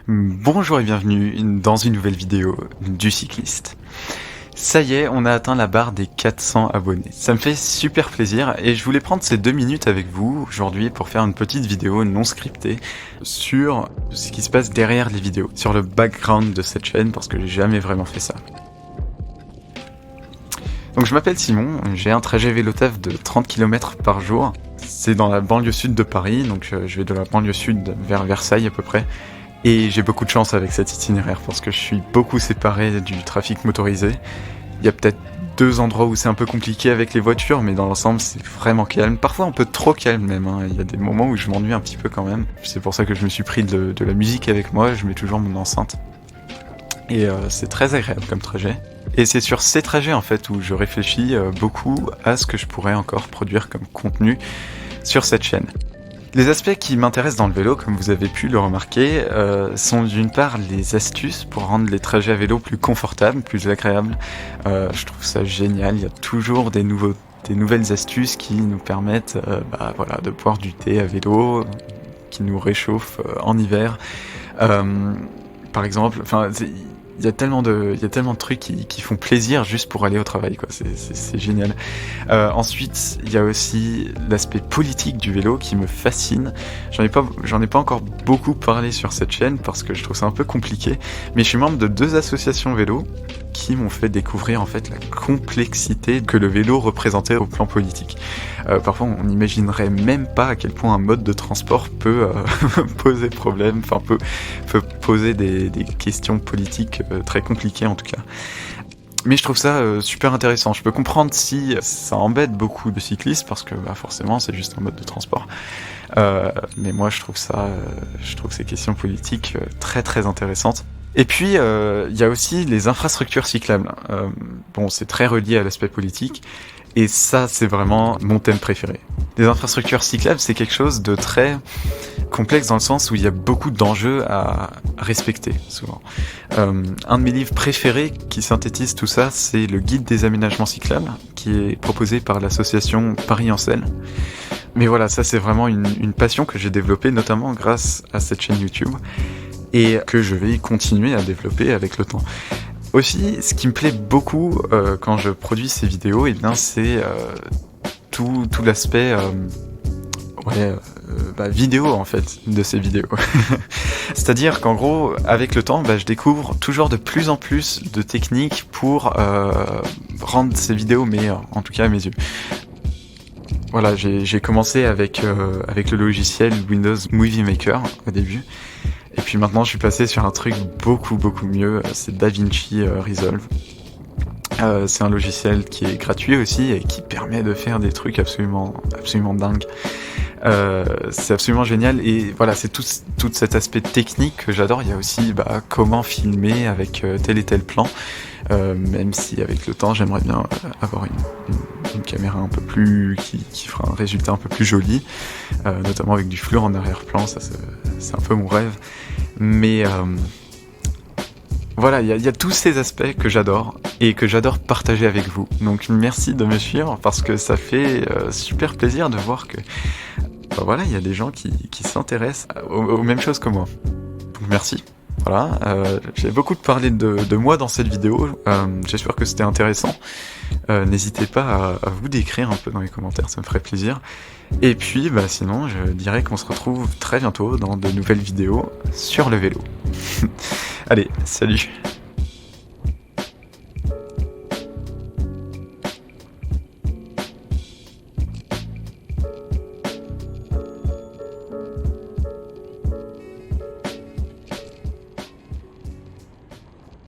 Bonjour et bienvenue dans une nouvelle vidéo du cycliste. Ça y est, on a atteint la barre des 400 abonnés. Ça me fait super plaisir et je voulais prendre ces 2 minutes avec vous aujourd'hui pour faire une petite vidéo non scriptée sur ce qui se passe derrière les vidéos, sur le background de cette chaîne parce que j'ai jamais vraiment fait ça. Donc je m'appelle Simon, j'ai un trajet vélo-taf de 30 km par jour. C'est dans la banlieue sud de Paris, donc je vais de la banlieue sud vers Versailles à peu près. Et j'ai beaucoup de chance avec cet itinéraire parce que je suis beaucoup séparé du trafic motorisé. Il y a peut-être 2 endroits où c'est un peu compliqué avec les voitures, mais dans l'ensemble c'est vraiment calme. Parfois un peu trop calme même, hein. Il y a des moments où je m'ennuie un petit peu quand même. C'est pour ça que je me suis pris de la musique avec moi, je mets toujours mon enceinte. Et c'est très agréable comme trajet. Et c'est sur ces trajets en fait où je réfléchis beaucoup à ce que je pourrais encore produire comme contenu sur cette chaîne. Les aspects qui m'intéressent dans le vélo, comme vous avez pu le remarquer, sont d'une part les astuces pour rendre les trajets à vélo plus confortables, plus agréables. Je trouve ça génial, il y a toujours des nouvelles astuces qui nous permettent de boire du thé à vélo, qui nous réchauffent en hiver. Par exemple, il y a tellement de trucs qui font plaisir juste pour aller au travail, quoi. C'est génial. Ensuite, il y a aussi l'aspect politique du vélo qui me fascine. J'en ai pas encore beaucoup parlé sur cette chaîne parce que je trouve ça un peu compliqué. Mais je suis membre de 2 associations vélo qui m'ont fait découvrir en fait la complexité que le vélo représentait au plan politique. Parfois, on n'imaginerait même pas à quel point un mode de transport peut poser problème, peut poser des questions politiques très compliquées en tout cas. Mais je trouve ça super intéressant. Je peux comprendre si ça embête beaucoup de cyclistes parce que forcément c'est juste un mode de transport. Mais moi je trouve ces questions politiques très très intéressantes. Et puis il y a aussi les infrastructures cyclables. C'est très relié à l'aspect politique. Et ça, c'est vraiment mon thème préféré. Les infrastructures cyclables, c'est quelque chose de très complexe dans le sens où il y a beaucoup d'enjeux à respecter, souvent. Un de mes livres préférés qui synthétise tout ça, c'est le Guide des aménagements cyclables, qui est proposé par l'association Paris-en-Selle. Mais voilà, ça c'est vraiment une passion que j'ai développée, notamment grâce à cette chaîne YouTube, et que je vais continuer à développer avec le temps. Aussi, ce qui me plaît beaucoup quand je produis ces vidéos, c'est tout l'aspect vidéo en fait de ces vidéos. C'est-à-dire qu'en gros, avec le temps, je découvre toujours de plus en plus de techniques pour rendre ces vidéos meilleures, en tout cas à mes yeux. Voilà, j'ai commencé avec le logiciel Windows Movie Maker au début. Et puis maintenant, je suis passé sur un truc beaucoup mieux, c'est DaVinci Resolve. C'est un logiciel qui est gratuit aussi et qui permet de faire des trucs absolument dingues. C'est absolument génial et voilà, c'est tout cet aspect technique que j'adore. Il y a aussi comment filmer avec tel et tel plan, même si avec le temps, j'aimerais bien avoir une caméra un peu plus qui fera un résultat un peu plus joli, notamment avec du flou en arrière-plan. Ça c'est un peu mon rêve. Mais voilà, il y a tous ces aspects que j'adore et que j'adore partager avec vous. Donc merci de me suivre parce que ça fait super plaisir de voir que il y a des gens qui s'intéressent aux mêmes choses que moi. Donc merci. Voilà, j'ai beaucoup parlé de moi dans cette vidéo. J'espère que c'était intéressant. N'hésitez pas à vous décrire un peu dans les commentaires, ça me ferait plaisir. Et puis sinon je dirais qu'on se retrouve très bientôt dans de nouvelles vidéos sur le vélo. Allez, salut!